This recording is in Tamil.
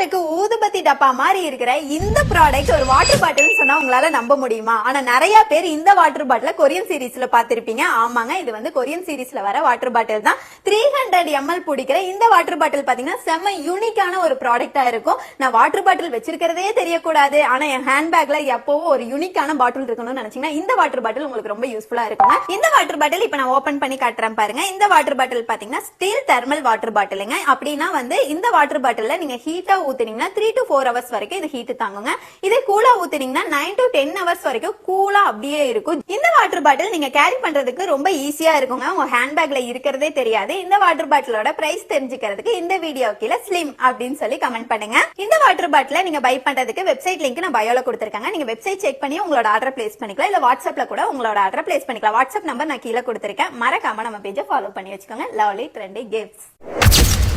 பாக்குறதுக்கு ஊதுபத்தி டப்பா மாதிரி இருக்கிற இந்த ப்ராடக்ட் ஒரு வாட்டர் பாட்டில் சொன்னா உங்களால நம்ப முடியுமா? ஆனா நிறைய பேர் இந்த வாட்டர் பாட்டில கொரியன் சீரீஸ்ல பாத்திருப்பீங்க. ஆமாங்க, இது வந்து கொரியன் சீரீஸ்ல வர வாட்டர் பாட்டில் தான். 300 ml பிடிக்கிற இந்த வாட்டர் பாட்டில் பாத்தீங்கன்னா செம்ம யூனிக்கான ஒரு ப்ராடக்டா இருக்கும். நான் வாட்டர் பாட்டில் வச்சிருக்கிறதே தெரியக்கூடாது, ஆனா என் ஹேண்ட்பேக்ல எப்பவும் ஒரு யூனிக்கான பாட்டில் இருக்கணும்னு நினைச்சீங்கன்னா இந்த வாட்டர் பாட்டில் உங்களுக்கு ரொம்ப யூஸ்ஃபுல்லா இருக்குங்க. இந்த வாட்டர் பாட்டில் இப்ப நான் ஓபன் பண்ணி காட்டுறேன் பாருங்க. இந்த வாட்டர் பாட்டில் பாத்தீங்கன்னா ஸ்டீல் தெர்மல் வாட்டர் பாட்டிலுங்க. அப்படின்னா வந்து இந்த வாட்டர் பாட்டில் நீங்க ஹீட்டா ஊத்துனீங்கன்னா 3 to 4 hours வரைக்கும் இது ஹீட் தாங்குங்க. இதே கூலா ஊத்துனீங்கன்னா 9 to 10 hours வரைக்கும் கூலா அப்படியே இருக்கும். இந்த வாட்டர் பாட்டில் நீங்க கேரி பண்றதுக்கு ரொம்ப ஈஸியா இருக்குங்க. உங்க ஹேண்ட்பேக்ல இருக்கிறதே தெரியாது. இந்த வாட்டர் பாட்டிலோட பிரைஸ் தெரிஞ்சுக்கிறதுக்கு இந்த வீடியோ கீழே ஸ்லிம் அப்படின்னு சொல்லி கமெண்ட் பண்ணுங்க. இந்த வாட்டர் பாட்டில நீங்க பை பண்றதுக்கு வெப்சைட் லிங்க் நான் பயோல கொடுத்திருக்கேன். நீங்க வெப்சைட் செக் பண்ணி உங்களோட ஆர்டர் பிளேஸ் பண்ணிக்கலாம். இல்ல வாட்ஸ்அப்ல கூட உங்களோட ஆர்டர் பிளேஸ் பண்ணிக்கலாம். வாட்ஸ்அப் நம்பர் நான் கீழே கொடுத்திருக்கேன். மறக்காம நம்ம பேஜை ஃபாலோ பண்ணி வச்சுக்கோங்க. Lovely trendy gifts.